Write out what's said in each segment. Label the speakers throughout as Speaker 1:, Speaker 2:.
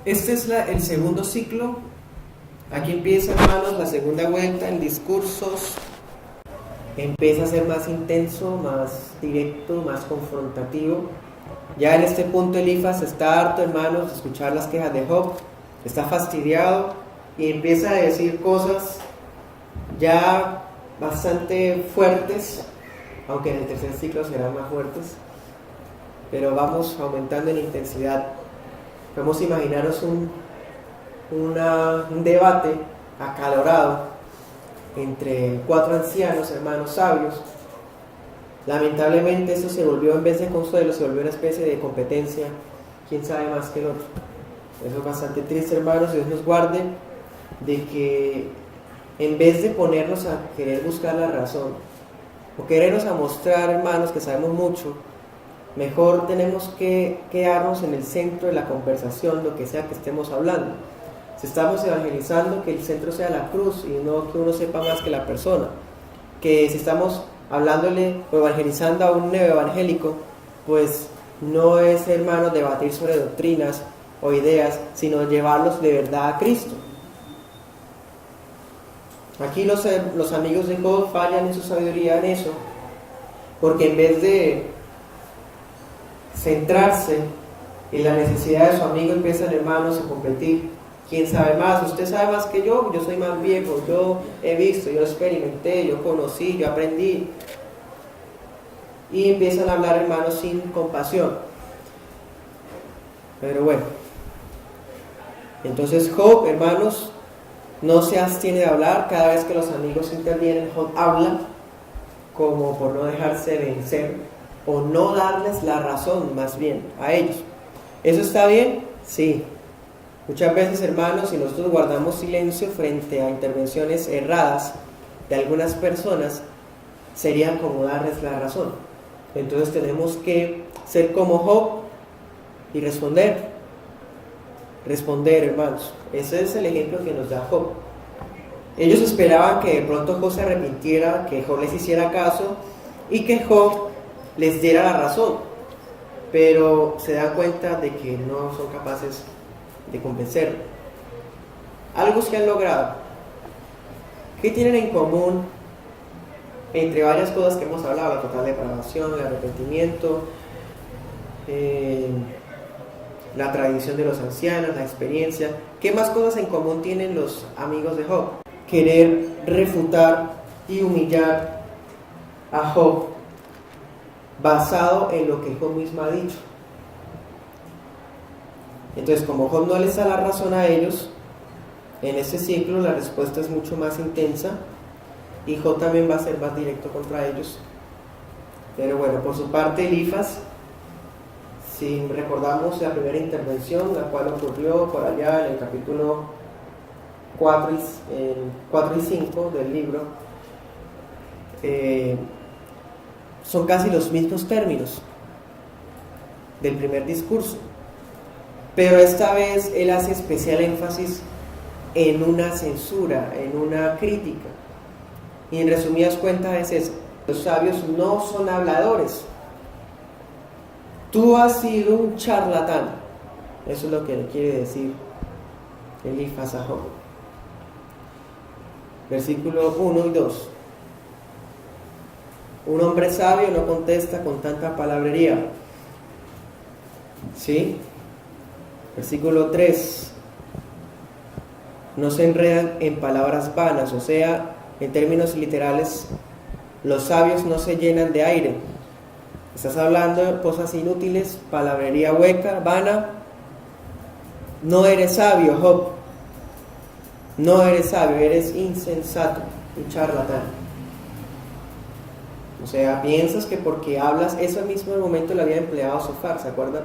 Speaker 1: Este es el segundo ciclo. Aquí empieza, hermanos, la segunda vuelta en discursos. Empieza a ser más intenso, más directo, más confrontativo. Ya en este punto Elifaz está harto, hermanos, de escuchar las quejas de Job. Está fastidiado y empieza a decir cosas ya bastante fuertes, aunque en el tercer ciclo serán más fuertes. Pero vamos aumentando en intensidad. Podemos imaginarnos un debate acalorado entre cuatro ancianos, hermanos sabios. Lamentablemente eso se volvió, en vez de consuelo, se volvió una especie de competencia. ¿Quién sabe más que el otro? Eso es bastante triste, hermanos. Dios nos guarde de que en vez de ponernos a querer buscar la razón o querernos a mostrar, hermanos, que sabemos mucho, mejor tenemos que quedarnos en el centro de la conversación, lo que sea que estemos hablando. Si estamos evangelizando, que el centro sea la cruz y no que uno sepa más que la persona. Que si estamos hablándole o evangelizando a un neoevangélico, pues no es, hermanos, debatir sobre doctrinas o ideas, sino llevarlos de verdad a Cristo. Aquí los amigos de Job fallan en su sabiduría en eso, porque en vez de centrarse en la necesidad de su amigo, empiezan, hermanos, a competir. ¿Quién sabe más? Usted sabe más que yo soy más viejo, yo he visto, yo experimenté, yo conocí, yo aprendí. Y empiezan a hablar, hermanos, sin compasión. Pero bueno, entonces Job, hermanos, no se abstiene de hablar. Cada vez que los amigos intervienen, Job habla, como por no dejarse vencer, o no darles la razón, más bien, a ellos. ¿Eso está bien? Sí. Muchas veces, hermanos, si nosotros guardamos silencio frente a intervenciones erradas de algunas personas, sería como darles la razón. Entonces tenemos que ser como Job y responder, hermanos. Ese es el ejemplo que nos da Job. Ellos esperaban que de pronto Job se arrepintiera, que Job les hiciera caso y que Job les diera la razón, pero se dan cuenta de que no son capaces de convencerlo. Algo que han logrado. ¿Qué tienen en común entre varias cosas que hemos hablado? La total depravación, el arrepentimiento, la tradición de los ancianos, la experiencia. ¿Qué más cosas en común tienen los amigos de Job? Querer refutar y humillar a Job basado en lo que Job mismo ha dicho. Entonces, como Job no les da la razón a ellos, en ese ciclo la respuesta es mucho más intensa y Job también va a ser más directo contra ellos. Pero bueno, por su parte Elifaz, si recordamos la primera intervención, la cual ocurrió por allá en el capítulo 4 y 5 del libro, son casi los mismos términos del primer discurso. Pero esta vez él hace especial énfasis en una censura, en una crítica. Y en resumidas cuentas es eso: los sabios no son habladores. Tú has sido un charlatán. Eso es lo que le quiere decir Elifaz a Job. Versículo 1 y 2. Un hombre sabio no contesta con tanta palabrería. ¿Sí? Versículo 3. No se enredan en palabras vanas, o sea, en términos literales, los sabios no se llenan de aire. Estás hablando de cosas inútiles, palabrería hueca, vana. No eres sabio, Job. No eres sabio, eres insensato, un charlatán. O sea, piensas que porque hablas, eso mismo momento le había empleado Sofar, ¿se acuerdan?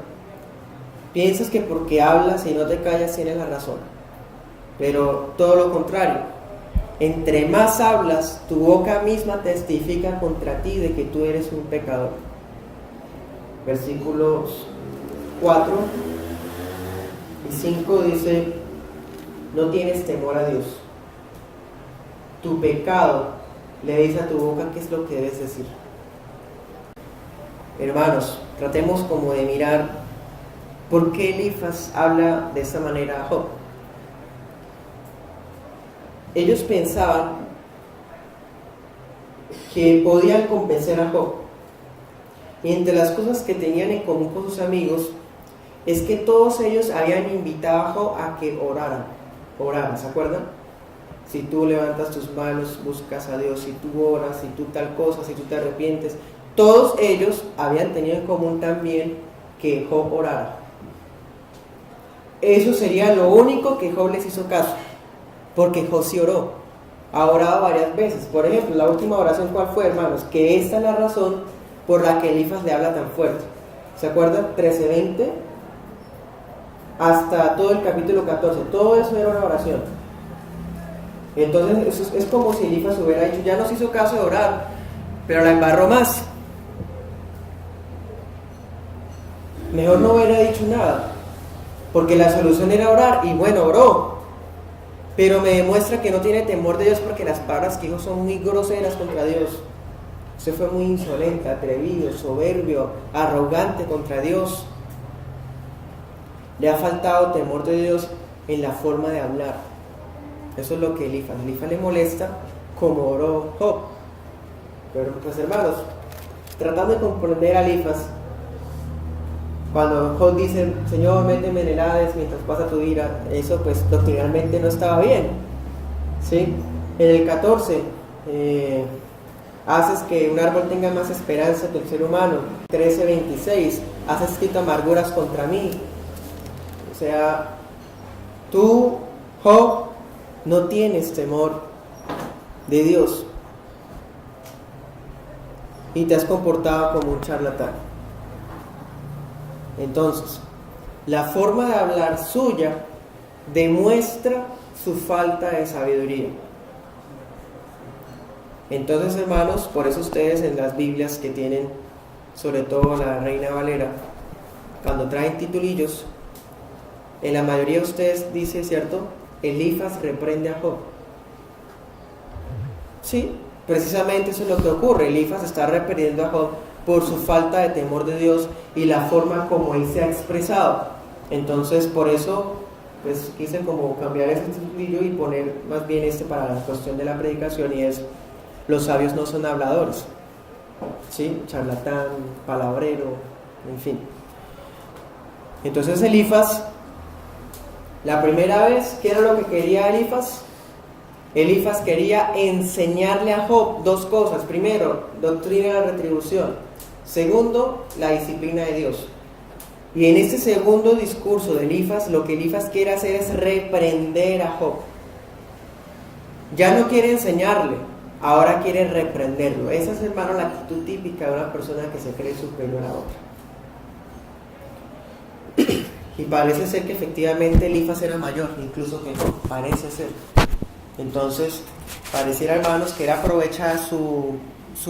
Speaker 1: Piensas que porque hablas y no te callas tienes la razón, pero todo lo contrario. Entre más hablas, tu boca misma testifica contra ti de que tú eres un pecador. Versículos 4 y 5 dice: no tienes temor a Dios. Tu pecado le dice a tu boca qué es lo que debes decir. Hermanos, tratemos como de mirar ¿Por qué Elifaz habla de esta manera a Job? Ellos pensaban que podían convencer a Job. Y entre las cosas que tenían en común con sus amigos es que todos ellos habían invitado a Job a que oraran, ¿se acuerdan? Si tú levantas tus manos, buscas a Dios, si tú oras, si tú tal cosa, si tú te arrepientes, todos ellos habían tenido en común también que Job orara. Eso sería lo único que Job les hizo caso, porque Job sí oró, ha orado varias veces. Por ejemplo, la última oración, ¿cuál fue, hermanos? Que esta es la razón por la que Elifaz le habla tan fuerte. ¿Se acuerdan? 13:20 hasta todo el capítulo 14, todo eso era una oración. Entonces eso es como si Elifaz hubiera dicho, ya nos hizo caso de orar, pero la embarró más. Mejor no hubiera dicho nada, porque la solución era orar, y bueno, oró, pero me demuestra que no tiene temor de Dios, porque las palabras que dijo son muy groseras contra Dios. Usted fue muy insolente, atrevido, soberbio, arrogante contra Dios. Le ha faltado temor de Dios en la forma de hablar. Eso es lo que Elifaz le molesta, como oró Job. Pero pues, hermanos, tratando de comprender a Elifaz, cuando Job dice, Señor, méteme en el Hades mientras pasa tu ira, eso pues doctrinalmente no estaba bien, ¿sí? En el 14, haces que un árbol tenga más esperanza que el ser humano. 13:26, has escrito amarguras contra mí. O sea, tú, Job, no tienes temor de Dios y te has comportado como un charlatán. Entonces, la forma de hablar suya demuestra su falta de sabiduría. Entonces, hermanos, por eso ustedes en las Biblias que tienen, sobre todo la Reina Valera, cuando traen titulillos, en la mayoría de ustedes dice, ¿cierto? Elifaz reprende a Job. Sí, precisamente eso es lo que ocurre. Elifaz está reprendiendo a Job por su falta de temor de Dios y la forma como él se ha expresado. Entonces, por eso, pues quise como cambiar este titulillo y poner más bien para la cuestión de la predicación, y es: los sabios no son habladores, ¿sí? Charlatán, palabrero, en fin. Entonces Elifaz, la primera vez, ¿qué era lo que quería Elifaz? Elifaz quería enseñarle a Job dos cosas. Primero, doctrina de la retribución. Segundo, la disciplina de Dios. Y en este segundo discurso de Elifaz, lo que Elifaz quiere hacer es reprender a Job. Ya no quiere enseñarle, ahora quiere reprenderlo. Esa es, hermano, la actitud típica de una persona que se cree superior a otra. Y parece ser que efectivamente Elifaz era mayor, incluso que Job, parece ser. Entonces, pareciera, hermanos, que él aprovecha su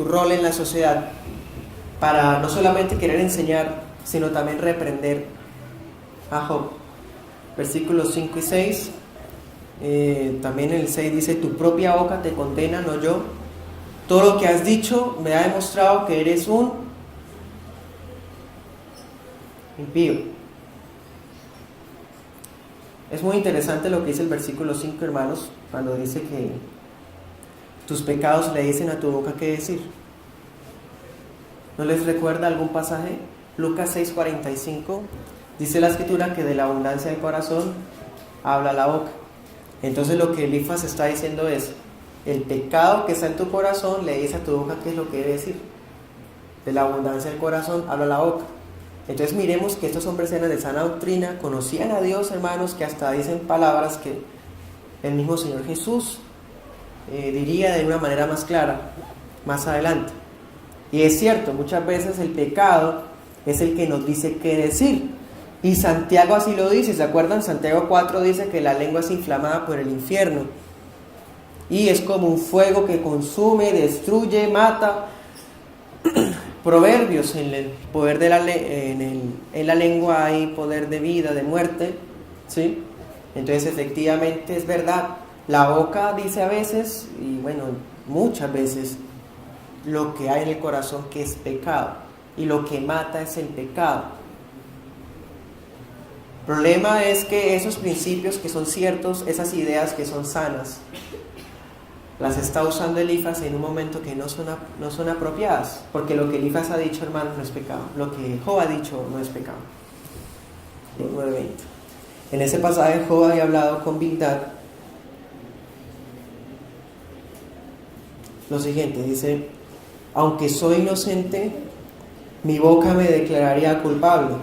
Speaker 1: rol en la sociedad para no solamente querer enseñar, sino también reprender a Job. Versículos 5 y 6, también el 6 dice: tu propia boca te condena, no yo. Todo lo que has dicho me ha demostrado que eres un impío. Es muy interesante lo que dice el versículo 5, hermanos, cuando dice que tus pecados le dicen a tu boca qué decir. ¿No les recuerda algún pasaje? Lucas 6:45, dice la escritura que de la abundancia del corazón habla la boca. Entonces lo que Elifaz está diciendo es: el pecado que está en tu corazón le dice a tu boca qué es lo que debe decir. De la abundancia del corazón habla la boca. Entonces miremos que estos hombres eran de sana doctrina, conocían a Dios, hermanos, que hasta dicen palabras que el mismo Señor Jesús diría de una manera más clara más adelante. Y es cierto, muchas veces el pecado es el que nos dice qué decir. Y Santiago así lo dice, ¿se acuerdan? Santiago 4 dice que la lengua es inflamada por el infierno. Y es como un fuego que consume, destruye, mata. Proverbios, en el poder de en la lengua hay poder de vida, de muerte, ¿sí? Entonces efectivamente es verdad, la boca dice a veces, y bueno, muchas veces, lo que hay en el corazón, que es pecado, y lo que mata es el pecado. El problema es que esos principios que son ciertos, esas ideas que son sanas, las está usando Elifas en un momento que no son apropiadas, porque lo que Elifas ha dicho, hermano, no es pecado. Lo que Job ha dicho no es pecado. 9:20. En ese pasaje Job había hablado con Bildad lo siguiente, dice: aunque soy inocente, mi boca me declararía culpable.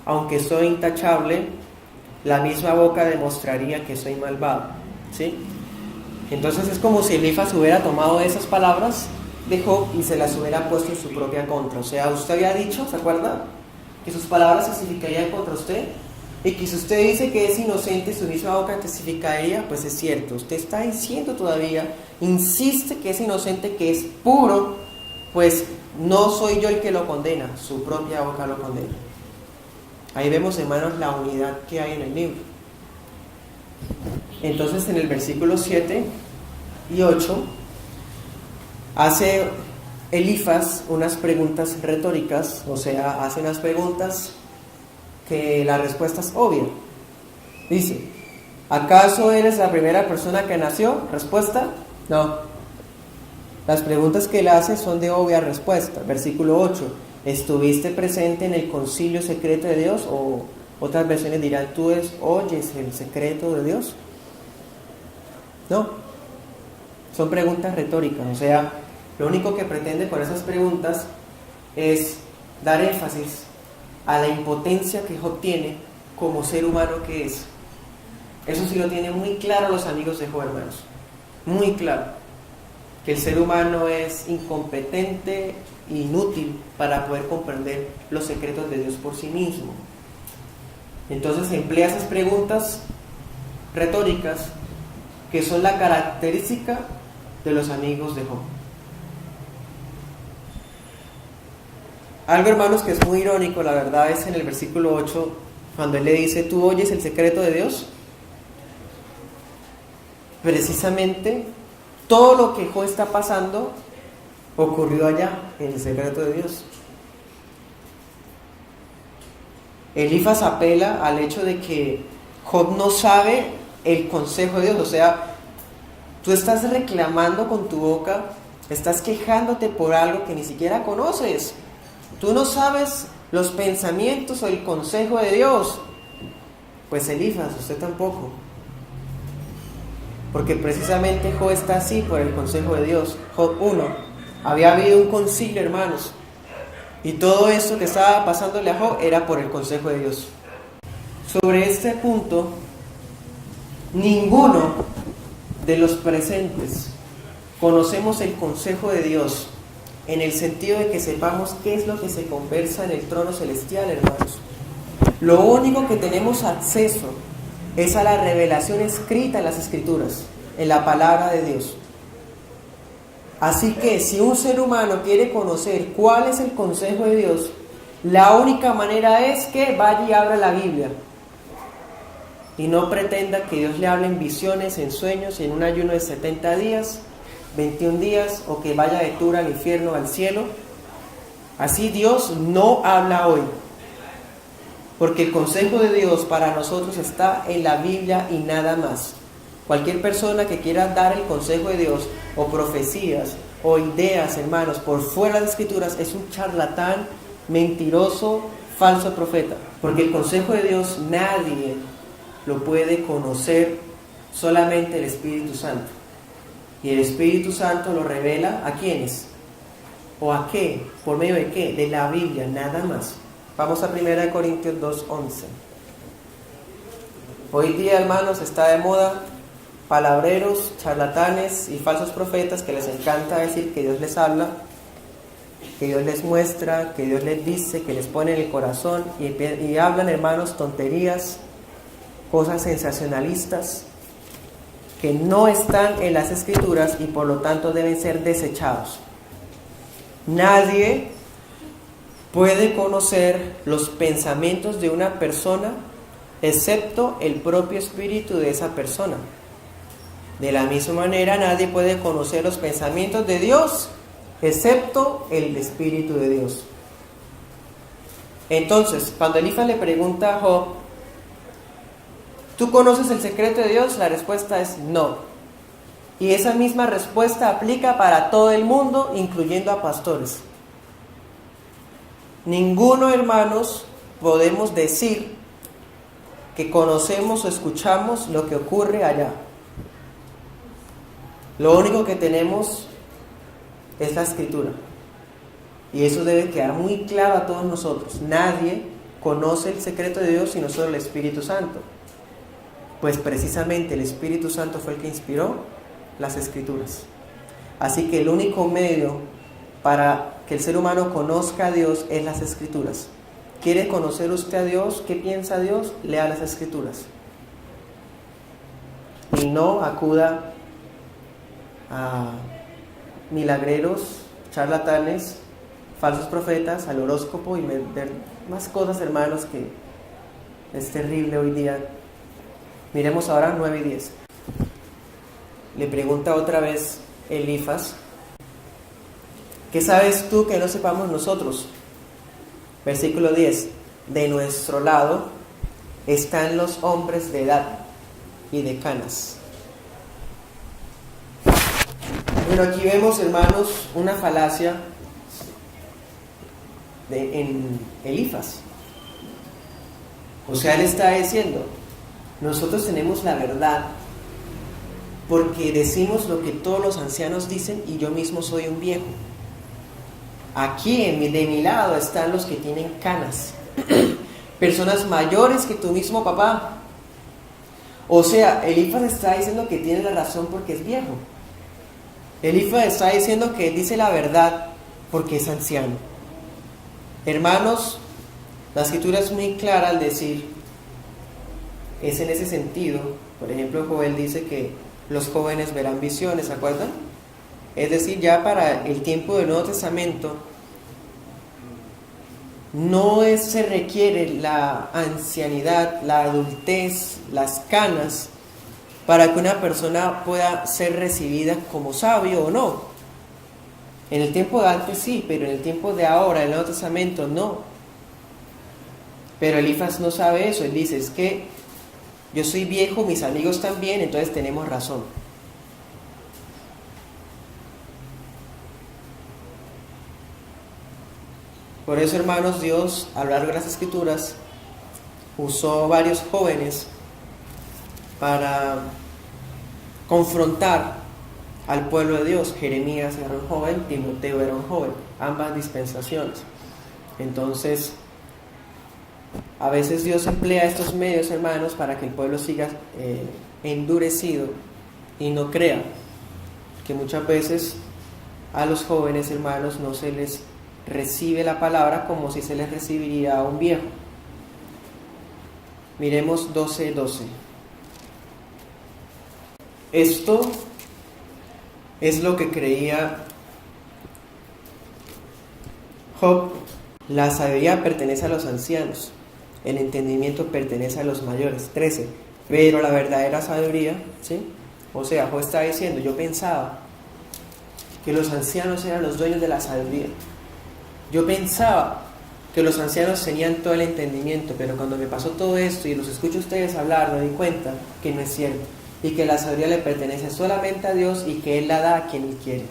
Speaker 1: Aunque soy intachable, la misma boca demostraría que soy malvado. ¿Sí? Entonces es como si Elifas hubiera tomado esas palabras de Job y se las hubiera puesto en su propia contra. O sea, usted había dicho, ¿se acuerda?, que sus palabras testificarían contra usted, y que si usted dice que es inocente, su misma boca testificaría. Pues es cierto, usted está diciendo todavía, insiste que es inocente, que es puro, pues no soy yo el que lo condena, su propia boca lo condena. Ahí vemos, hermanos, la unidad que hay en el libro. Entonces, en el versículo 7 y 8 hace Elifas unas preguntas retóricas, o sea, hace unas preguntas que la respuesta es obvia. Dice: ¿acaso eres la primera persona que nació? Respuesta: no. Las preguntas que él hace son de obvia respuesta. Versículo 8: ¿estuviste presente en el concilio secreto de Dios? O otras versiones dirán: ¿tú oyes el secreto de Dios? No. Son preguntas retóricas. O sea, lo único que pretende con esas preguntas es dar énfasis a la impotencia que Job tiene como ser humano que es. Eso sí lo tienen muy claro los amigos de Job, hermanos. Muy claro. Que el ser humano es incompetente, inútil para poder comprender los secretos de Dios por sí mismo. Entonces emplea esas preguntas retóricas que son la característica de los amigos de Job. Algo, hermanos, que es muy irónico, la verdad, es en el versículo 8, cuando él le dice: ¿tú oyes el secreto de Dios? Precisamente todo lo que Job está pasando ocurrió allá, en el secreto de Dios. Elifas apela al hecho de que Job no sabe el consejo de Dios. O sea, tú estás reclamando con tu boca, estás quejándote por algo que ni siquiera conoces. Tú no sabes los pensamientos o el consejo de Dios. Pues Elifas, usted tampoco. Porque precisamente Job está así por el consejo de Dios. Job 1. Había habido un concilio, hermanos. Y todo esto que estaba pasándole a Job era por el consejo de Dios. Sobre este punto, ninguno de los presentes conocemos el consejo de Dios, en el sentido de que sepamos qué es lo que se conversa en el trono celestial, hermanos. Lo único que tenemos acceso es a la revelación escrita en las Escrituras, en la palabra de Dios. Así que si un ser humano quiere conocer cuál es el consejo de Dios, la única manera es que vaya y abra la Biblia. Y no pretenda que Dios le hable en visiones, en sueños, en un ayuno de 70 días, 21 días, o que vaya de tour al infierno, al cielo. Así Dios no habla hoy. Porque el consejo de Dios para nosotros está en la Biblia y nada más. Cualquier persona que quiera dar el consejo de Dios, o profecías, o ideas, hermanos, por fuera de las Escrituras, es un charlatán, mentiroso, falso profeta. Porque el consejo de Dios nadie lo puede conocer, solamente el Espíritu Santo. Y el Espíritu Santo lo revela ¿a quiénes? ¿O a qué? ¿Por medio de qué? De la Biblia, nada más. Vamos a 1 Corintios 2:11. Hoy día, hermanos, está de moda palabreros, charlatanes y falsos profetas que les encanta decir que Dios les habla, que Dios les muestra, que Dios les dice, que les pone en el corazón, y hablan, hermanos, tonterías, cosas sensacionalistas que no están en las Escrituras y por lo tanto deben ser desechados. Nadie puede conocer los pensamientos de una persona excepto el propio espíritu de esa persona. De la misma manera, nadie puede conocer los pensamientos de Dios excepto el Espíritu de Dios. Entonces, cuando Elifas le pregunta a Job ¿Tú conoces el secreto de Dios? La respuesta es no. Y esa misma respuesta aplica para todo el mundo, incluyendo a pastores. Ninguno, hermanos, podemos decir que conocemos o escuchamos lo que ocurre allá. Lo único que tenemos es la Escritura. Y eso debe quedar muy claro a todos nosotros. Nadie conoce el secreto de Dios sino solo el Espíritu Santo. Pues precisamente el Espíritu Santo fue el que inspiró las Escrituras. Así que el único medio para que el ser humano conozca a Dios es las Escrituras. ¿Quiere conocer usted a Dios? ¿Qué piensa Dios? Lea las Escrituras. Y no acuda a milagreros, charlatanes, falsos profetas, al horóscopo y ver más cosas, hermanos, que es terrible hoy día. Miremos ahora 9 y 10. Le pregunta otra vez Elifas: ¿qué sabes tú que no sepamos nosotros? Versículo 10. De nuestro lado están los hombres de edad y de canas. Bueno, aquí vemos, hermanos, una falacia en Elifas. O sea, él está diciendo: nosotros tenemos la verdad porque decimos lo que todos los ancianos dicen y yo mismo soy un viejo. Aquí de mi lado están los que tienen canas, personas mayores que tu mismo papá. O sea, Elifas está diciendo que tiene la razón porque es viejo. Elifas está diciendo que él dice la verdad porque es anciano. Hermanos, la Escritura es muy clara al decir, es en ese sentido. Por ejemplo, Joel dice que los jóvenes verán visiones, ¿se acuerdan? Es decir, ya para el tiempo del Nuevo Testamento no se requiere la ancianidad, la adultez, las canas para que una persona pueda ser recibida como sabio o no. En el tiempo de antes sí, pero en el tiempo de ahora, el Nuevo Testamento, no. Pero Elifas no sabe eso. Él dice: es que yo soy viejo, mis amigos también, entonces tenemos razón. Por eso, hermanos, Dios, a lo largo de las Escrituras, usó varios jóvenes para confrontar al pueblo de Dios. Jeremías era un joven, Timoteo era un joven, ambas dispensaciones. Entonces, a veces Dios emplea estos medios, hermanos, para que el pueblo siga endurecido y no crea. Que muchas veces a los jóvenes, hermanos, no se les recibe la palabra como si se les recibiría a un viejo. Miremos 12:12. Esto es lo que creía Job: la sabiduría pertenece a los ancianos, el entendimiento pertenece a los mayores. 13. Pero la verdadera sabiduría, ¿sí? O sea, Job está diciendo: yo pensaba que los ancianos eran los dueños de la sabiduría. Yo pensaba que los ancianos tenían todo el entendimiento, pero cuando me pasó todo esto y los escucho a ustedes hablar, me di cuenta que no es cierto, y que la sabiduría le pertenece solamente a Dios y que Él la da a quien Él quiere.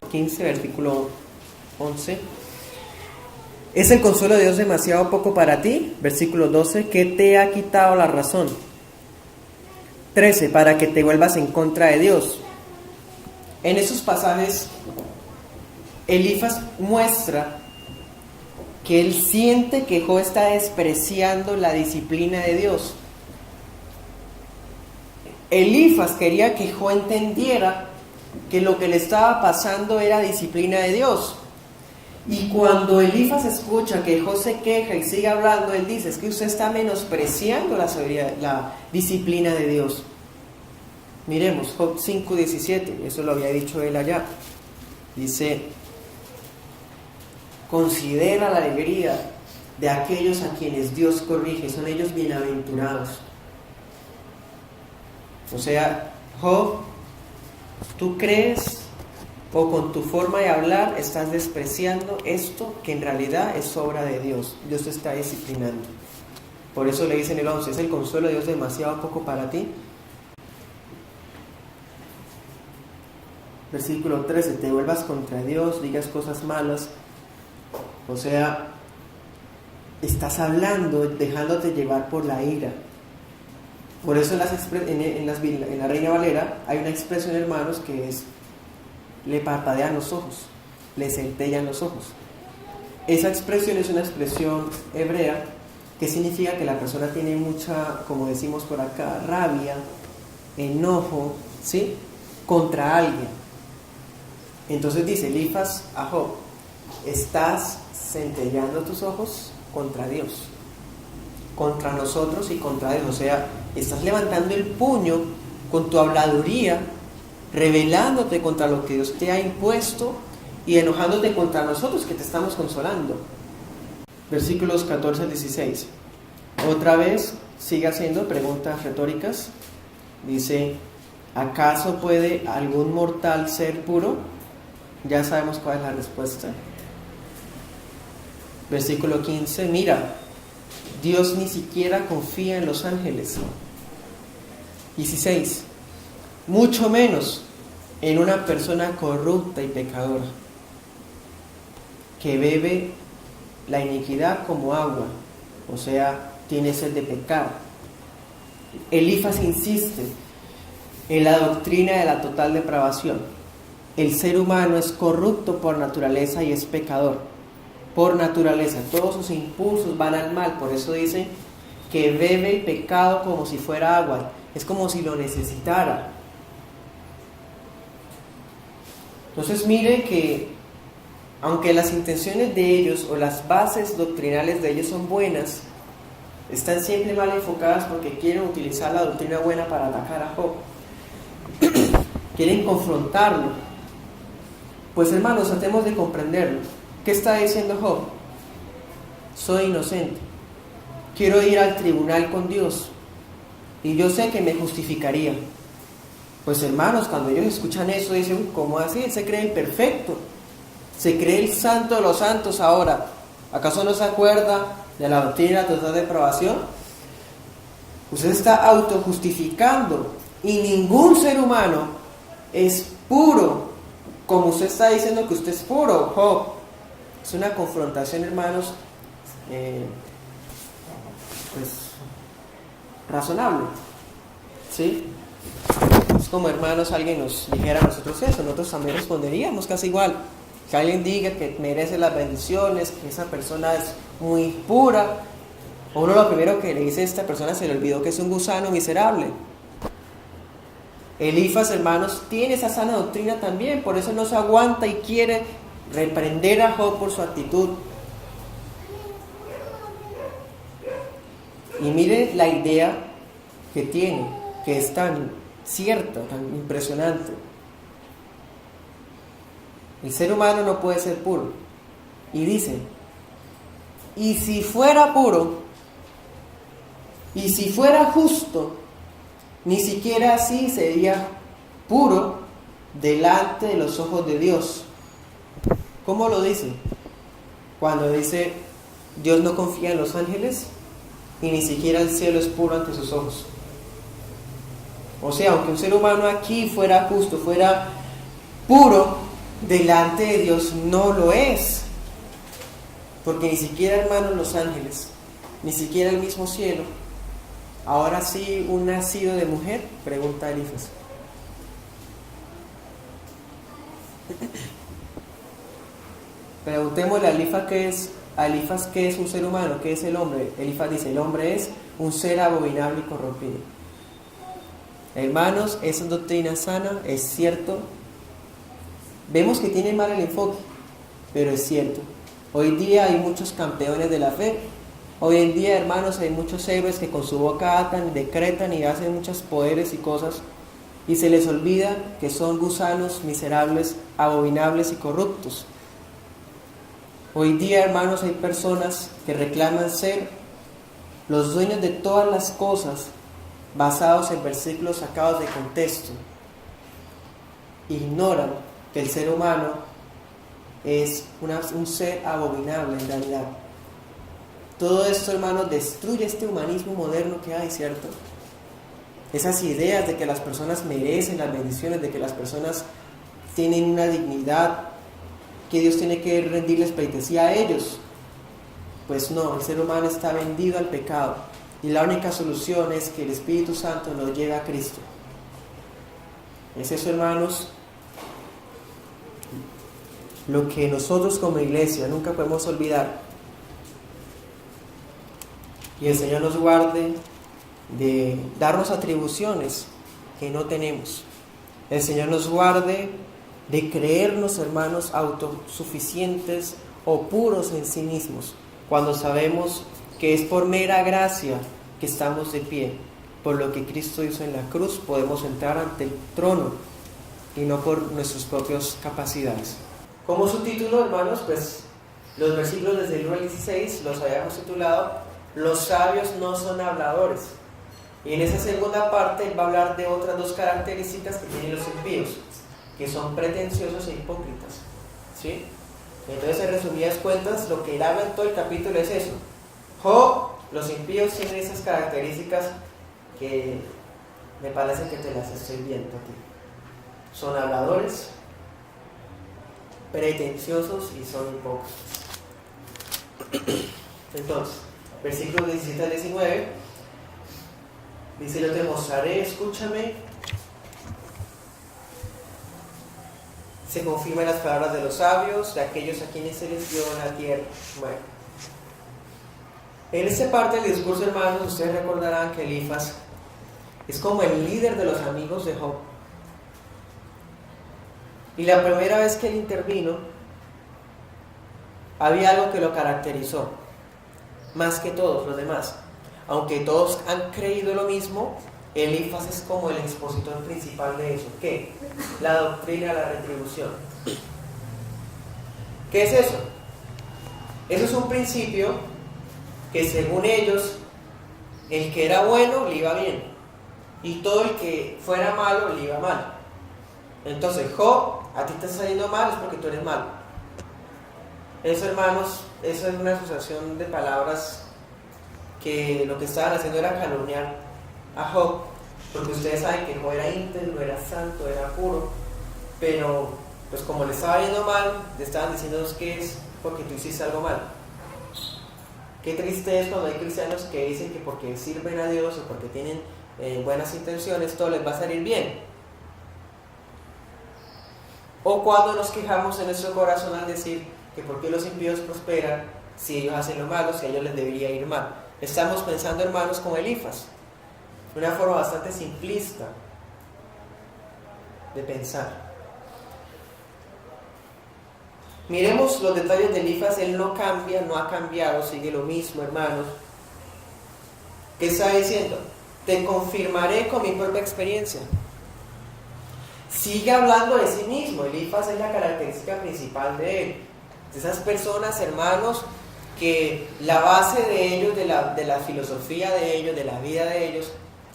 Speaker 1: 15, versículo 11. ¿Es el consuelo de Dios demasiado poco para ti? Versículo 12. ¿Qué te ha quitado la razón? 13. Para que te vuelvas en contra de Dios. En esos pasajes, Elifas muestra que él siente que Job está despreciando la disciplina de Dios. Elifas quería que Job entendiera que lo que le estaba pasando era disciplina de Dios. Y cuando Elifas escucha que Job se queja y sigue hablando, él dice: es que usted está menospreciando la disciplina de Dios. Miremos Job 5:17, eso lo había dicho él allá. Dice: considera la alegría de aquellos a quienes Dios corrige, son ellos bienaventurados. O sea, Job, tú crees o con tu forma de hablar estás despreciando esto que en realidad es obra de Dios. Dios te está disciplinando. Por eso le dice en el 11, ¿es el consuelo de Dios demasiado poco para ti? Versículo 13, te vuelvas contra Dios, digas cosas malas. O sea, estás hablando, dejándote llevar por la ira. Por eso en la Reina Valera hay una expresión, hermanos, que es: le parpadean los ojos, le centellan los ojos. Esa expresión es una expresión hebrea que significa que la persona tiene mucha, como decimos por acá, rabia, enojo, ¿sí?, contra alguien. Entonces dice Elifaz a Job: estás centellando tus ojos contra Dios, contra nosotros y contra Dios. O sea, estás levantando el puño con tu habladuría, rebelándote contra lo que Dios te ha impuesto y enojándote contra nosotros que te estamos consolando. Versículos 14 al 16. Otra vez sigue haciendo preguntas retóricas. Dice: ¿acaso puede algún mortal ser puro? Ya sabemos cuál es la respuesta. Versículo 15. Mira, Dios ni siquiera confía en los ángeles. 16. Mucho menos en una persona corrupta y pecadora, que bebe la iniquidad como agua, o sea, tiene sed de pecar. Elifaz insiste en la doctrina de la total depravación. El ser humano es corrupto por naturaleza y es pecador por naturaleza. Todos sus impulsos van al mal. Por eso dice que bebe el pecado como si fuera agua. Es como si lo necesitara. Entonces mire que aunque las intenciones de ellos o las bases doctrinales de ellos son buenas, están siempre mal enfocadas porque quieren utilizar la doctrina buena para atacar a Job. Quieren confrontarlo. Pues hermanos, tratemos de comprenderlo. ¿Qué está diciendo Job? Soy inocente. Quiero ir al tribunal con Dios. Y yo sé que me justificaría. Pues hermanos, cuando ellos escuchan eso, dicen: ¿cómo así? Él se cree el perfecto. Se cree el santo de los santos ahora. ¿Acaso no se acuerda de la doctrina de total depravación? Usted está autojustificando. Y ningún ser humano es puro como usted está diciendo que usted es puro, Job. Es una confrontación, hermanos, pues razonable, ¿sí? Es como, hermanos, alguien nos dijera a nosotros eso, nosotros también responderíamos casi igual. Que alguien diga que merece las bendiciones, que esa persona es muy pura, o uno lo primero que le dice a esta persona: se le olvidó que es un gusano miserable. Elifaz, hermanos, tiene esa sana doctrina también, por eso no se aguanta y quiere reprender a Job por su actitud. Y mire la idea que tiene, que es tan cierta, tan impresionante. El ser humano no puede ser puro. Y dice: y si fuera puro, y si fuera justo, ni siquiera así sería puro delante de los ojos de Dios. ¿Cómo lo dice? Cuando dice: Dios no confía en los ángeles y ni siquiera el cielo es puro ante sus ojos. O sea, aunque un ser humano aquí fuera justo, fuera puro, delante de Dios no lo es. Porque ni siquiera, hermanos, los ángeles, ni siquiera el mismo cielo. Ahora sí, un nacido de mujer, pregunta Elifaz. Preguntémosle a Elifaz qué es un ser humano, qué es el hombre. Elifaz dice: el hombre es un ser abominable y corrompido. Hermanos, esa doctrina sana es cierto. Vemos que tiene mal el enfoque, pero es cierto. Hoy día hay muchos campeones de la fe. Hoy en día, hermanos, hay muchos héroes que con su boca atan, decretan y hacen muchos poderes y cosas, y se les olvida que son gusanos miserables, abominables y corruptos. Hoy día, hermanos, hay personas que reclaman ser los dueños de todas las cosas basados en versículos sacados de contexto. Ignoran que el ser humano es un ser abominable en realidad. Todo esto, hermanos, destruye este humanismo moderno que hay, ¿cierto? Esas ideas de que las personas merecen las bendiciones, de que las personas tienen una dignidad, que Dios tiene que rendirles pleitesía a ellos. Pues no, el ser humano está vendido al pecado y la única solución es que el Espíritu Santo nos lleve a Cristo. Es eso, hermanos, lo que nosotros como iglesia nunca podemos olvidar. Y el Señor nos guarde de darnos atribuciones que no tenemos. El Señor nos guarde de creernos, hermanos, autosuficientes o puros en sí mismos, cuando sabemos que es por mera gracia que estamos de pie. Por lo que Cristo hizo en la cruz podemos entrar ante el trono y no por nuestras propias capacidades. Como subtítulo, hermanos, pues los versículos desde el 1 al 16 los habíamos titulado Los sabios no son habladores. Y en esa segunda parte él va a hablar de otras dos características que tienen los impíos, que son pretenciosos e hipócritas, ¿sí? Entonces, en resumidas cuentas, lo que él habla en todo el capítulo es eso. Los impíos tienen esas características que me parece que te las estoy viendo a ti. Son habladores, pretenciosos y son hipócritas. Entonces, versículos 17 al 19, dice: yo te mostraré, escúchame. Se confirman las palabras de los sabios, de aquellos a quienes se les dio la tierra. Bueno, en esta parte del discurso, hermanos, ustedes recordarán que Elifaz es como el líder de los amigos de Job. Y la primera vez que él intervino, había algo que lo caracterizó, más que todos los demás. Aunque todos han creído lo mismo, Elifaz es como el expositor principal de eso. ¿Qué? La doctrina de la retribución. ¿Qué es eso? Eso es un principio que, según ellos, el que era bueno le iba bien y todo el que fuera malo le iba mal. Entonces, Job, a ti te está saliendo mal es porque tú eres malo. Eso, hermanos, eso es una asociación de palabras que lo que estaban haciendo era calumniar a Job, porque ustedes saben que Job era íntegro, era santo, era puro, pero pues como le estaba yendo mal, le estaban diciendo que es porque tú hiciste algo mal. Qué triste es cuando hay cristianos que dicen que porque sirven a Dios o porque tienen buenas intenciones todo les va a salir bien. O cuando nos quejamos en nuestro corazón al decir que por qué los impíos prosperan si ellos hacen lo malo, si a ellos les debería ir mal. Estamos pensando, hermanos, como Elifaz, de una forma bastante simplista de pensar. Miremos los detalles de Elifaz. Él no cambia, no ha cambiado, sigue lo mismo, hermanos. ¿Qué está diciendo? Te confirmaré con mi propia experiencia. Sigue hablando de sí mismo. Elifaz es la característica principal de él. De esas personas, hermanos, que la base de ellos, de la filosofía de ellos, de la vida de ellos,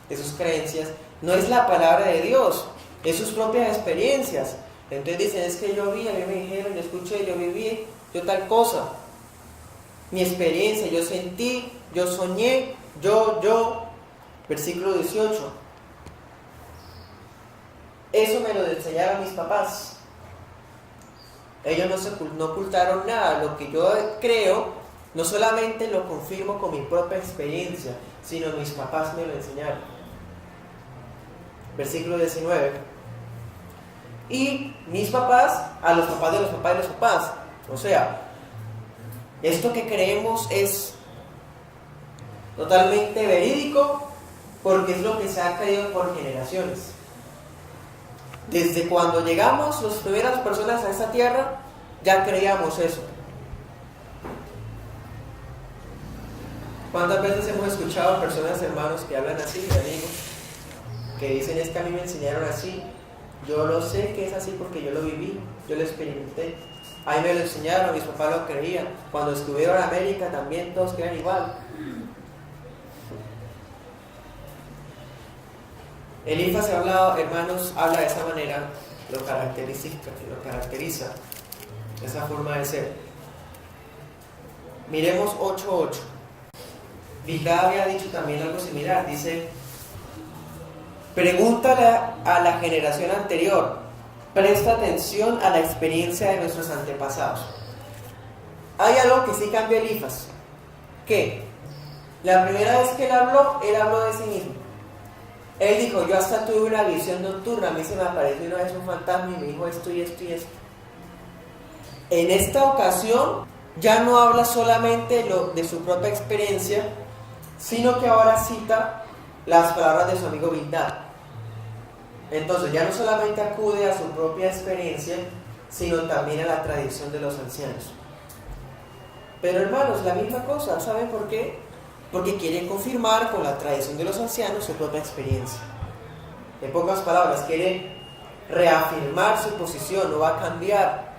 Speaker 1: de sus creencias, no es la palabra de Dios, es sus propias experiencias. Entonces dicen, es que yo vi, a mí me dijeron, yo escuché, yo viví, yo tal cosa. Mi experiencia, yo sentí, yo soñé, yo. Versículo 18. Eso me lo enseñaron mis papás. Ellos no ocultaron nada. Lo que yo creo, no solamente lo confirmo con mi propia experiencia, sino mis papás me lo enseñaron. Versículo 19. Y mis papás, a los papás de los papás de los papás. O sea, esto que creemos es totalmente verídico porque es lo que se ha creído por generaciones. Desde cuando llegamos las primeras personas a esta tierra, ya creíamos eso. ¿Cuántas veces hemos escuchado a personas, hermanos, que hablan así, amigos, que dicen, es que a mí me enseñaron así, yo lo sé que es así porque yo lo viví, yo lo experimenté, a mí me lo enseñaron, mis papás lo creían, cuando estuvieron en América también todos creían igual. Elifaz, hermanos, habla de esa manera, lo caracteriza, esa forma de ser. Miremos 8:8. Bildad había dicho también algo similar. Dice: pregúntale a la generación anterior, presta atención a la experiencia de nuestros antepasados. Hay algo que sí cambió Elifaz. ¿Qué? La primera vez que él habló de sí mismo. Él dijo: yo hasta tuve una visión nocturna, a mí se me apareció una vez un fantasma y me dijo esto y esto y esto. En esta ocasión ya no habla solamente de su propia experiencia, sino que ahora cita las palabras de su amigo Bildad. Entonces ya no solamente acude a su propia experiencia, sino también a la tradición de los ancianos. Pero hermanos, la misma cosa, ¿saben por qué? Porque quiere confirmar con la tradición de los ancianos su propia experiencia. En pocas palabras, quiere reafirmar su posición, no va a cambiar.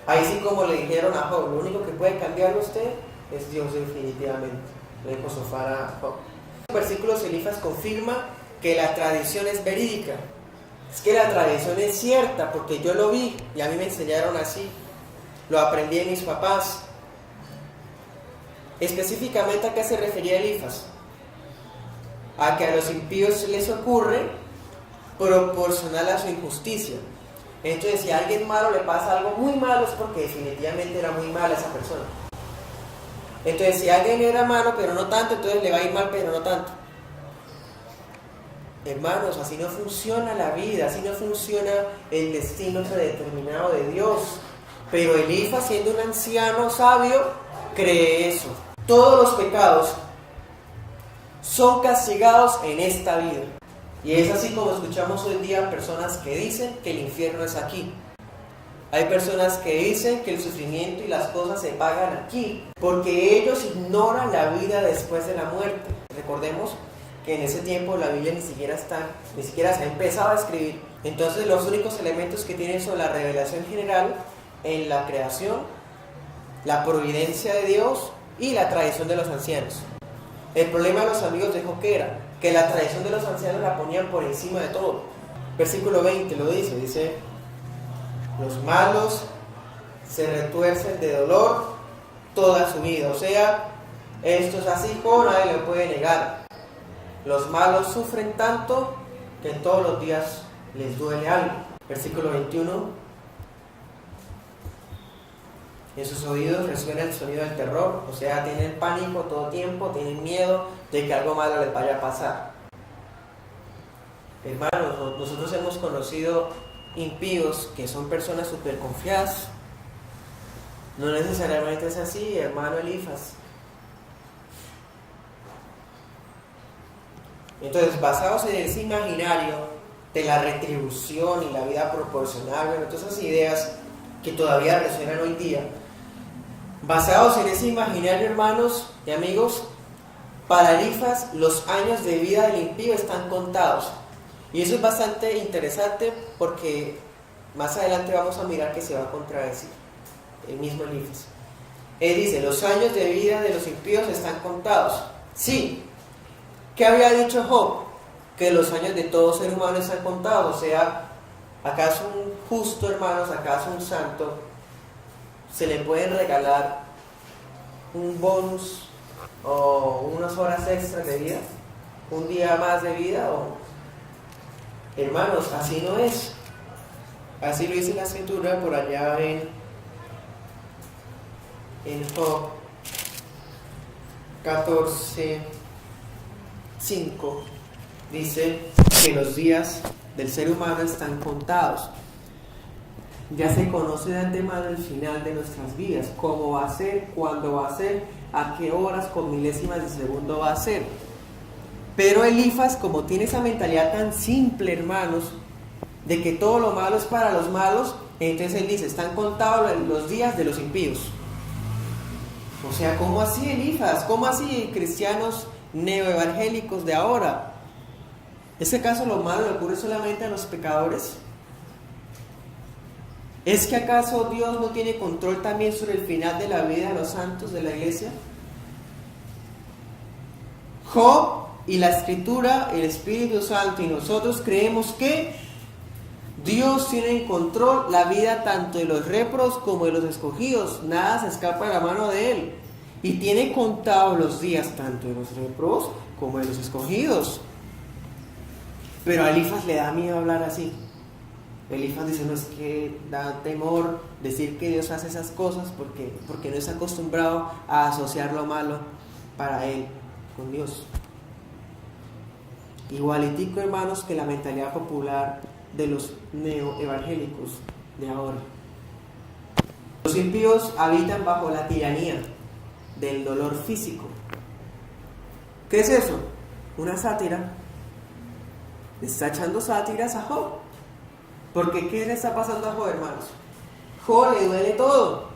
Speaker 1: Ahí sí, como le dijeron a Job, lo único que puede cambiarlo usted es Dios definitivamente. Le dijo Sofar a Job. En versículos Elifaz confirma que la tradición es verídica. Es que la tradición es cierta porque yo lo vi y a mí me enseñaron así. Lo aprendí de mis papás. Específicamente, ¿a qué se refería Elifaz? A que a los impíos les ocurre proporcional a su injusticia. Entonces, si a alguien malo le pasa algo muy malo, es porque definitivamente era muy mala esa persona. Entonces, si alguien era malo, pero no tanto, entonces le va a ir mal, pero no tanto. Hermanos, así no funciona la vida, así no funciona el destino predeterminado de Dios. Pero Elifaz, siendo un anciano sabio, cree eso. Todos los pecados son castigados en esta vida. Y es así como escuchamos hoy en día personas que dicen que el infierno es aquí. Hay personas que dicen que el sufrimiento y las cosas se pagan aquí, porque ellos ignoran la vida después de la muerte. Recordemos que en ese tiempo la Biblia ni siquiera se ha empezado a escribir. Entonces los únicos elementos que tienen son la revelación general en la creación, la providencia de Dios y la tradición de los ancianos. El problema de los amigos de Job era que la tradición de los ancianos la ponían por encima de todo. Versículo 20 lo dice: los malos se retuercen de dolor toda su vida. O sea, esto es así, como nadie lo puede negar. Los malos sufren tanto que todos los días les duele algo. Versículo 21: en sus oídos resuena el sonido del terror, o sea, tienen pánico todo tiempo, tienen miedo de que algo malo les vaya a pasar. Hermanos, nosotros hemos conocido impíos que son personas súper confiadas. No necesariamente es así, hermano Elifaz. Entonces, basados en ese imaginario de la retribución y la vida proporcional, bueno, todas esas ideas que todavía resuenan hoy día, basados en ese imaginario, hermanos y amigos, para Elifaz los años de vida del impío están contados. Y eso es bastante interesante porque más adelante vamos a mirar que se va a contradecir el mismo Elifaz. Él dice: los años de vida de los impíos están contados. Sí. ¿Qué había dicho Job? Que los años de todo ser humano están contados. O sea, ¿acaso un justo, hermanos, acaso un santo, se le puede regalar un bonus o unas horas extras de vida? ¿Un día más de vida? Hermanos, así no es. Así lo dice la escritura por allá en Job 14:5. Dice que los días del ser humano están contados. Ya se conoce de antemano el final de nuestras vidas, cómo va a ser, cuándo va a ser, a qué horas, con milésimas de segundo va a ser. Pero Elifaz, como tiene esa mentalidad tan simple, hermanos, de que todo lo malo es para los malos, entonces él dice: están contados los días de los impíos. O sea, ¿cómo así, Elifaz? ¿Cómo así, cristianos neoevangélicos de ahora? ¿Es acaso lo malo le ocurre solamente a los pecadores? ¿Es que acaso Dios no tiene control también sobre el final de la vida de los santos de la iglesia? Job y la Escritura, el Espíritu Santo y nosotros creemos que Dios tiene en control la vida tanto de los répros como de los escogidos. Nada se escapa de la mano de Él. y tiene contados los días tanto de los réprobos como de los escogidos. Pero a Elifas le da miedo hablar así. Elifas dice, no, es que da temor decir que Dios hace esas cosas porque no está acostumbrado a asociar lo malo para él con Dios. Igualitico, hermanos, que la mentalidad popular de los neoevangélicos de ahora. Los impíos habitan bajo la tiranía del dolor físico. ¿Qué es eso? Una sátira. Está echando sátiras a Job. Porque ¿qué le está pasando a Job, hermanos? Job le duele todo.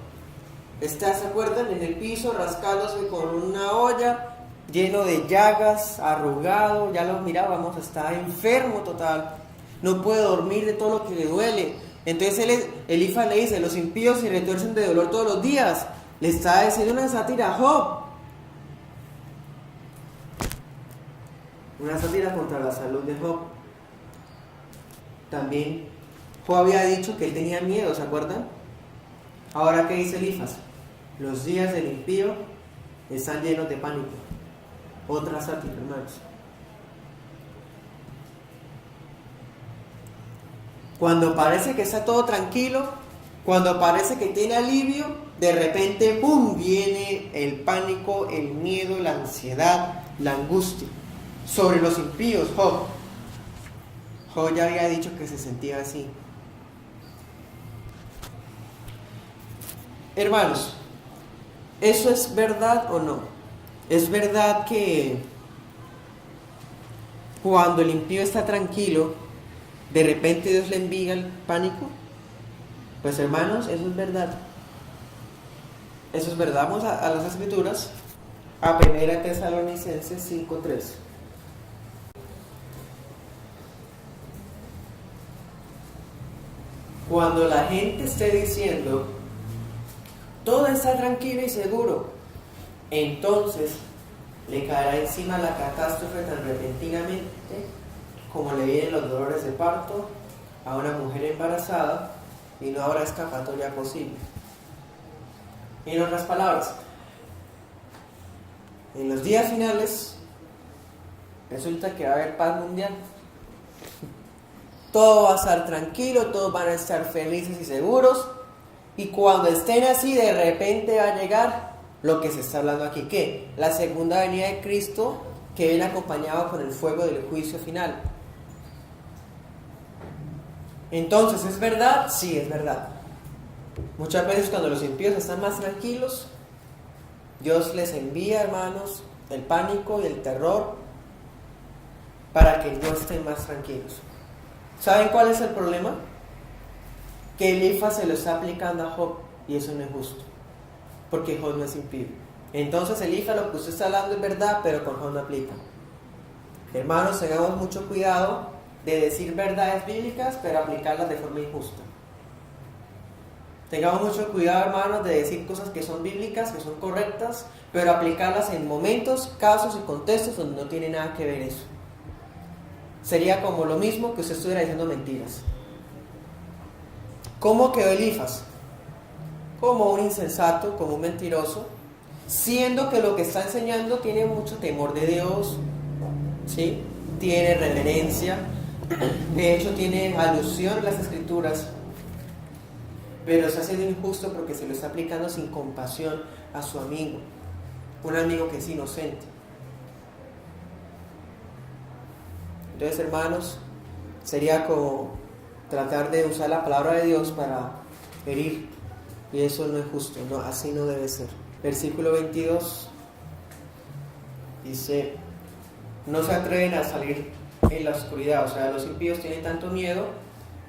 Speaker 1: Está, ¿se acuerdan? En el piso, rascándose con una olla, lleno de llagas, arrugado, ya lo mirábamos, está enfermo total. No puede dormir de todo lo que le duele. Entonces Elifas le dice, los impíos se retuercen de dolor todos los días. Le está diciendo una sátira a Job. Una sátira contra la salud de Job. También Job había dicho que él tenía miedo, ¿se acuerdan? Ahora, ¿qué dice Elifas? Los días del impío están llenos de pánico. Otra sátira, hermanos. Cuando parece que está todo tranquilo, cuando parece que tiene alivio, de repente, ¡pum!, viene el pánico, el miedo, la ansiedad, la angustia. Sobre los impíos, Job ya había dicho que se sentía así. Hermanos, ¿eso es verdad o no? ¿Es verdad que cuando el impío está tranquilo, de repente Dios le envía el pánico? Pues hermanos, eso es verdad. Eso es verdad. Vamos a las Escrituras, a 1 Tesalonicenses 5:3. Cuando la gente esté diciendo, todo está tranquilo y seguro, entonces le caerá encima la catástrofe tan repentinamente como le vienen los dolores de parto a una mujer embarazada y no habrá escapatoria posible. En otras palabras, en los días finales resulta que va a haber paz mundial. Todo va a estar tranquilo, todos van a estar felices y seguros. Y cuando estén así, de repente va a llegar lo que se está hablando aquí. ¿Qué? La segunda venida de Cristo, que viene acompañado con el fuego del juicio final. Entonces, ¿es verdad? Sí, es verdad. Muchas veces cuando los impíos están más tranquilos, Dios les envía, hermanos, el pánico y el terror para que no estén más tranquilos. ¿Saben cuál es el problema? Que Elifas se lo está aplicando a Job y eso no es justo, porque Job no es impío. Entonces Elifas, lo que usted está hablando es verdad, pero con Job no aplica. Hermanos, tengamos mucho cuidado de decir verdades bíblicas, pero aplicarlas de forma injusta. Tengamos mucho cuidado, hermanos, de decir cosas que son bíblicas, que son correctas, pero aplicarlas en momentos, casos y contextos donde no tiene nada que ver eso. Sería como lo mismo que usted estuviera diciendo mentiras. ¿Cómo quedó Elifas? Como un insensato, como un mentiroso, siendo que lo que está enseñando tiene mucho temor de Dios, ¿sí? Tiene reverencia, de hecho tiene alusión a las Escrituras, pero está siendo injusto porque se lo está aplicando sin compasión a su amigo, un amigo que es inocente. Entonces, hermanos, sería como tratar de usar la palabra de Dios para herir, y eso no es justo, no, así no debe ser. Versículo 22 dice, no se atreven a salir en la oscuridad. O sea, los impíos tienen tanto miedo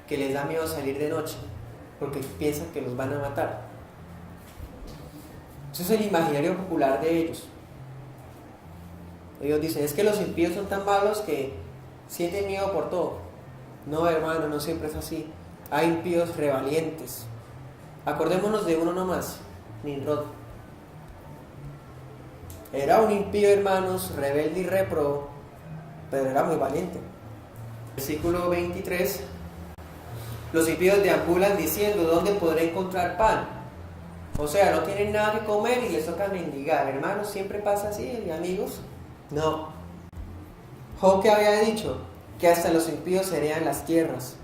Speaker 1: que les da miedo salir de noche porque piensan que los van a matar. Ese es el imaginario popular de ellos. Ellos dicen, es que los impíos son tan malos que sienten miedo por todo. No, hermano, no siempre es así. Hay impíos revalientes. Acordémonos de uno nomás, Nimrod. Era un impío, hermanos, rebelde y réprobo, pero era muy valiente. Versículo 23. Los impíos deambulan diciendo, ¿dónde podré encontrar pan? O sea, no tienen nada que comer y les toca mendigar. Hermanos, ¿siempre pasa así, amigos? No. Job, que había dicho que hasta los impíos heredan las tierras,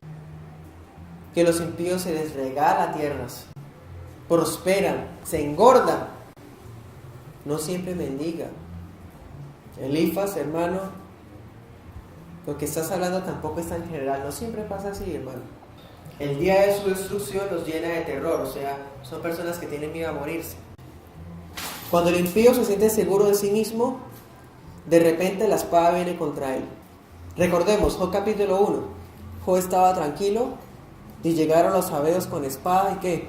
Speaker 1: que los impíos se les regala tierras, prosperan, se engordan, no siempre mendiga. Elifaz, hermano, lo que estás hablando tampoco es tan general, no siempre pasa así, hermano. El día de su destrucción los llena de terror, o sea, son personas que tienen miedo a morirse. Cuando el impío se siente seguro de sí mismo, de repente la espada viene contra él. Recordemos, Job capítulo 1, Job estaba tranquilo y llegaron los sabeos con espada y ¿qué?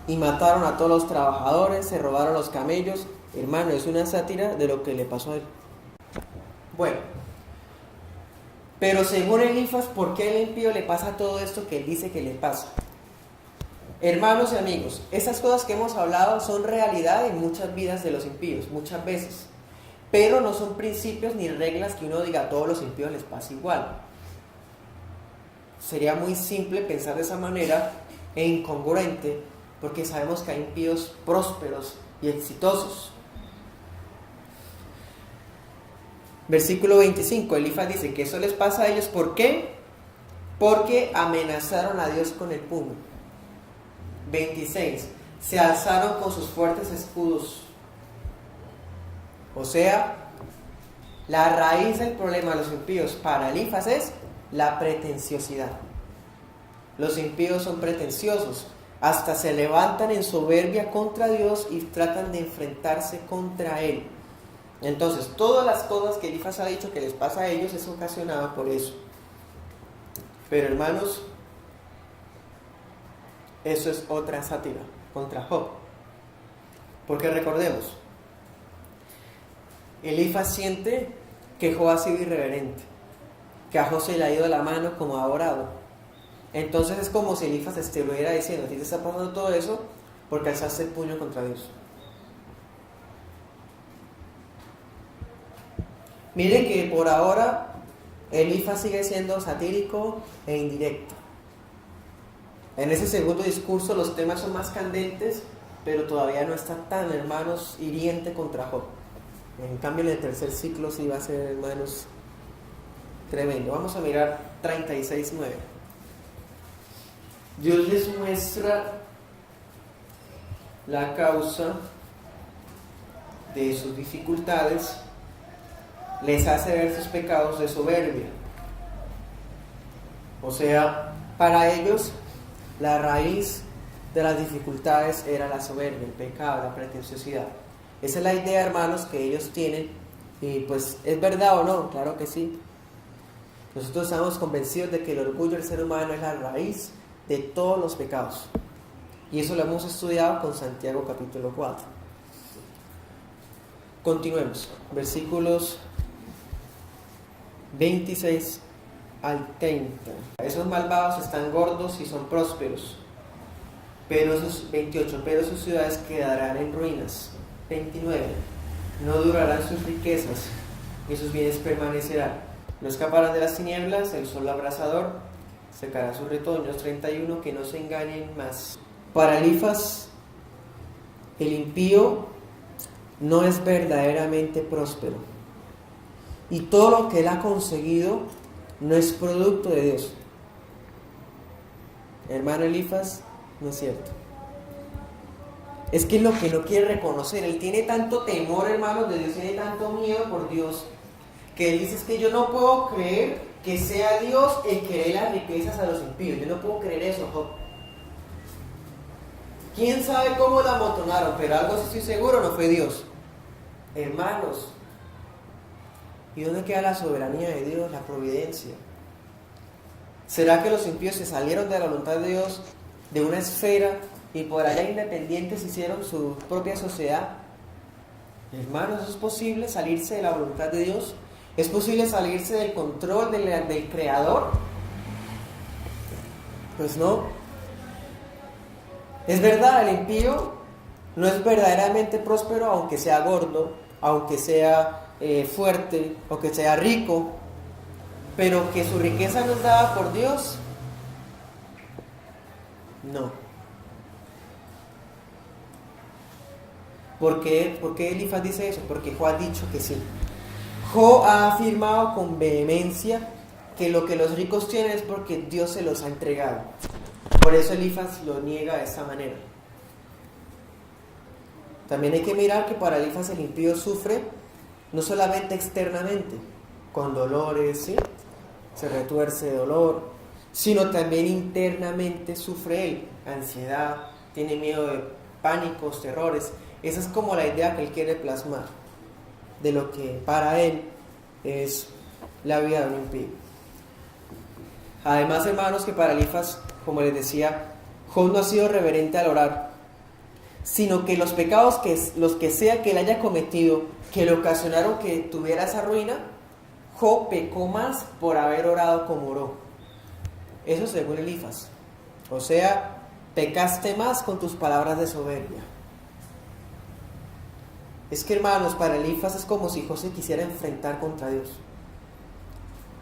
Speaker 1: Y mataron a todos los trabajadores, se robaron los camellos. Hermano, es una sátira de lo que le pasó a él. Bueno, pero según Elifaz, ¿por qué al impío le pasa todo esto que él dice que le pasa? Hermanos y amigos, estas cosas que hemos hablado son realidad en muchas vidas de los impíos, muchas veces. Pero no son principios ni reglas que uno diga a todos los impíos les pasa igual. Sería muy simple pensar de esa manera e incongruente, porque sabemos que hay impíos prósperos y exitosos. Versículo 25, Elifaz dice que eso les pasa a ellos, ¿por qué? Porque amenazaron a Dios con el puño. 26, se alzaron con sus fuertes escudos. O sea, la raíz del problema de los impíos para Elifaz es la pretenciosidad. Los impíos son pretenciosos, hasta se levantan en soberbia contra Dios y tratan de enfrentarse contra Él. Entonces, todas las cosas que Elifaz ha dicho que les pasa a ellos es ocasionado por eso. Pero hermanos, eso es otra sátira contra Job. Porque recordemos, Elifaz siente que Job ha sido irreverente, que a Job se le ha ido la mano como ha orado. Entonces es como si Elifaz estuviera diciendo: a ti te está pasando todo eso porque alzaste el puño contra Dios. Miren que por ahora Elifaz sigue siendo satírico e indirecto. En ese segundo discurso los temas son más candentes, pero todavía no está tan, hermanos, hiriente contra Job. En cambio, en el tercer ciclo sí va a ser, hermanos, tremendo. Vamos a mirar 36:9. Dios les muestra la causa de sus dificultades, les hace ver sus pecados de soberbia. O sea, para ellos la raíz de las dificultades era la soberbia, el pecado, la pretenciosidad. Esa es la idea, hermanos, que ellos tienen. Y pues, ¿es verdad o no? Claro que sí. Nosotros estamos convencidos de que el orgullo del ser humano es la raíz de todos los pecados. Y eso lo hemos estudiado con Santiago capítulo 4. Continuemos. Versículos 26 al 30. Esos malvados están gordos y son prósperos. Pero sus 28, pero sus ciudades quedarán en ruinas. 29. No durarán sus riquezas, y sus bienes permanecerán. No escaparán de las tinieblas, el sol abrasador secará sus retoños. 31. Que no se engañen más. Para Elifaz, el impío no es verdaderamente próspero, y todo lo que él ha conseguido no es producto de Dios. Hermano Elifaz, no es cierto. Es que es lo que no quiere reconocer. Él tiene tanto temor, hermanos, de Dios, tiene tanto miedo por Dios, que él dice: es que yo no puedo creer que sea Dios el que dé las riquezas a los impíos. Yo no puedo creer eso, Job. ¿Quién sabe cómo la amontonaron? Pero algo sí estoy seguro, no fue Dios. Hermanos, ¿y dónde queda la soberanía de Dios, la providencia? ¿Será que los impíos se salieron de la voluntad de Dios, de una esfera, y por allá independientes hicieron su propia sociedad? Hermanos, ¿eso es posible, salirse de la voluntad de Dios? ¿Es posible salirse del control del Creador? Pues no. Es verdad, el impío no es verdaderamente próspero, aunque sea gordo, aunque sea fuerte, o que sea rico, pero que su riqueza no es dada por Dios. No. ¿Por qué Elifaz dice eso? Porque Job ha dicho que sí. Job ha afirmado con vehemencia que lo que los ricos tienen es porque Dios se los ha entregado. Por eso Elifaz lo niega de esta manera. También hay que mirar que para Elifaz el impío sufre no solamente externamente, con dolores, ¿sí? Se retuerce de dolor, sino también internamente sufre él, ansiedad, tiene miedo de pánicos, terrores. Esa es como la idea que él quiere plasmar de lo que para él es la vida de un impío. Además, hermanos, que para Elifaz, como les decía, Job no ha sido reverente al orar, sino que los pecados los que sea que él haya cometido, que le ocasionaron que tuviera esa ruina, Job pecó más por haber orado como oró. Eso según Elifaz. O sea, pecaste más con tus palabras de soberbia. Es que, hermanos, para Elifaz es como si Job se quisiera enfrentar contra Dios.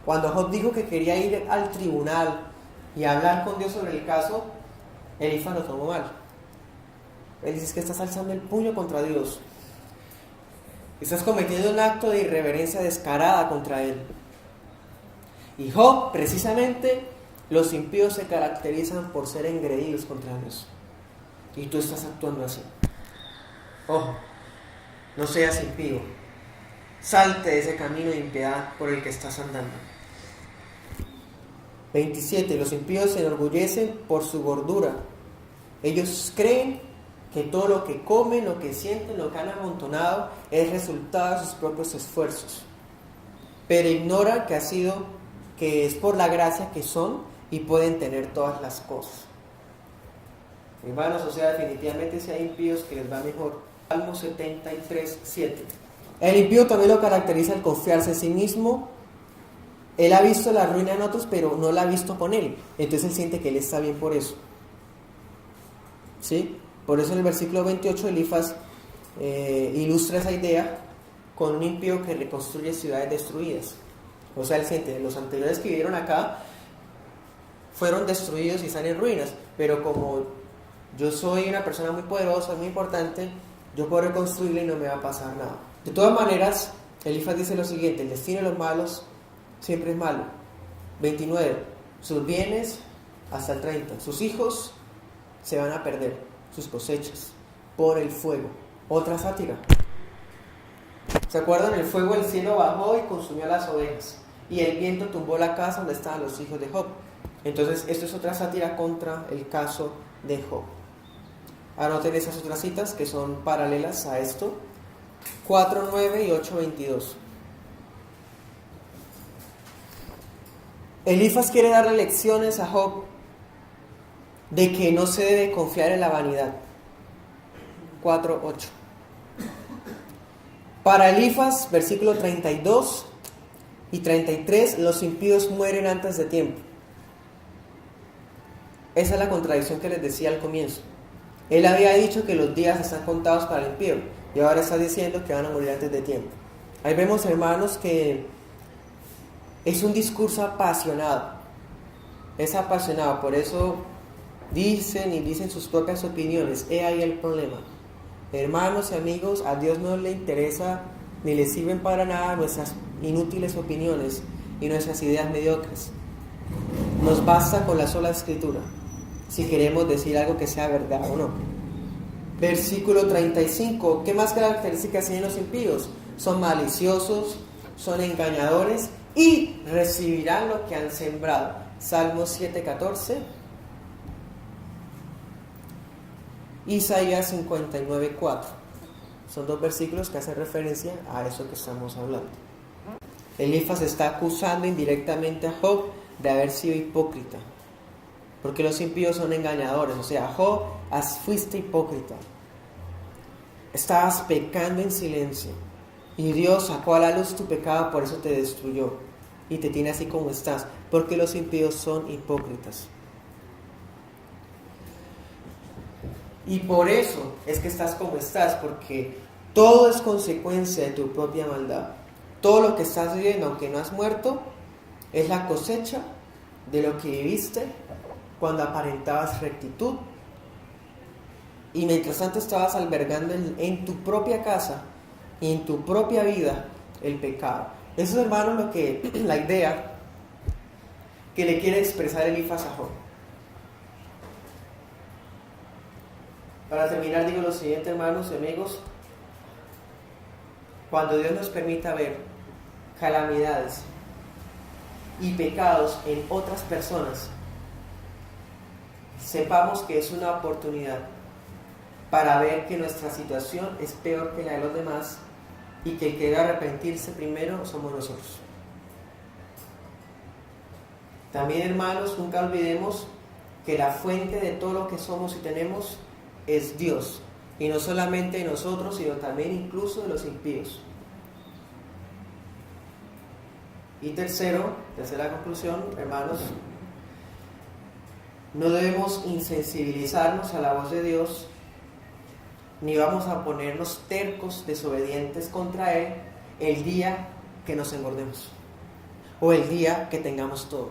Speaker 1: Cuando Job dijo que quería ir al tribunal y hablar con Dios sobre el caso, Elifaz lo tomó mal. Él dice que estás alzando el puño contra Dios. Estás cometiendo un acto de irreverencia descarada contra Él. Y Job, precisamente, los impíos se caracterizan por ser engreídos contra Dios. Y tú estás actuando así. Ojo, no seas impío. Salte de ese camino de impiedad por el que estás andando. 27. Los impíos se enorgullecen por su gordura. Ellos creen que todo lo que comen, lo que sienten, lo que han amontonado es resultado de sus propios esfuerzos, pero ignoran que es por la gracia que son y pueden tener todas las cosas. Hermanos, o sea, definitivamente si hay impíos que les va mejor. Salmo 73, 7. El impío también lo caracteriza el confiarse en sí mismo. Él ha visto la ruina en otros, pero no la ha visto con él. Entonces él siente que él está bien por eso. ¿Sí? Por eso en el versículo 28 Elifaz ilustra esa idea con un impío que reconstruye ciudades destruidas. O sea, él siente, los anteriores que vivieron acá fueron destruidos y están en ruinas, pero como yo soy una persona muy poderosa, muy importante, yo puedo reconstruirla y no me va a pasar nada. De todas maneras, Elifaz dice lo siguiente: el destino de los malos siempre es malo. 29. Sus bienes hasta el 30. Sus hijos se van a perder, sus cosechas, por el fuego. Otra sátira. ¿Se acuerdan? El fuego del cielo bajó y consumió las ovejas, y el viento tumbó la casa donde estaban los hijos de Job. Entonces, esto es otra sátira contra el caso de Job. Anoten esas otras citas que son paralelas a esto: 4:9 y 8:22. Elifaz quiere darle lecciones a Job de que no se debe confiar en la vanidad. 4:8. Para Elifaz, versículo 32 y 33, los impíos mueren antes de tiempo. Esa es la contradicción que les decía al comienzo. Él había dicho que los días están contados para el impío, y ahora está diciendo que van a morir antes de tiempo. Ahí vemos, hermanos, que es un discurso apasionado. Es apasionado, por eso dicen sus propias opiniones. He ahí el problema. Hermanos y amigos, a Dios no le interesa ni le sirven para nada nuestras inútiles opiniones y nuestras ideas mediocres. Nos basta con la sola escritura si queremos decir algo que sea verdad o no. Versículo 35. ¿Qué más características tienen los impíos? Son maliciosos, son engañadores y recibirán lo que han sembrado. Salmos 7:14. Isaías 59:4. Son dos versículos que hacen referencia a eso que estamos hablando. Elifaz está acusando indirectamente a Job de haber sido hipócrita, porque los impíos son engañadores. O sea, Job, fuiste hipócrita, estabas pecando en silencio y Dios sacó a la luz tu pecado, por eso te destruyó y te tiene así como estás, porque los impíos son hipócritas. Y por eso es que estás como estás, porque todo es consecuencia de tu propia maldad. Todo lo que estás viviendo, aunque no has muerto, es la cosecha de lo que viviste cuando aparentabas rectitud y mientras tanto estabas albergando en tu propia casa y en tu propia vida el pecado. Eso es, hermanos, lo que la idea que le quiere expresar Elifaz a Job. Para terminar, digo lo siguiente, hermanos y amigos: cuando Dios nos permita ver calamidades y pecados en otras personas, sepamos que es una oportunidad para ver que nuestra situación es peor que la de los demás y que el que debe arrepentirse primero somos nosotros. También, hermanos, nunca olvidemos que la fuente de todo lo que somos y tenemos es Dios, y no solamente de nosotros, sino también incluso de los impíos. Y tercera conclusión, hermanos: no debemos insensibilizarnos a la voz de Dios, ni vamos a ponernos tercos, desobedientes contra Él el día que nos engordemos o el día que tengamos todo.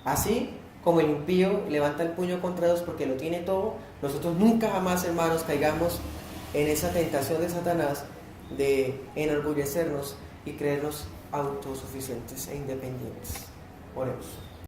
Speaker 1: Así como el impío levanta el puño contra Dios porque lo tiene todo, nosotros nunca jamás, hermanos, caigamos en esa tentación de Satanás de enorgullecernos y creernos autosuficientes e independientes. Oremos.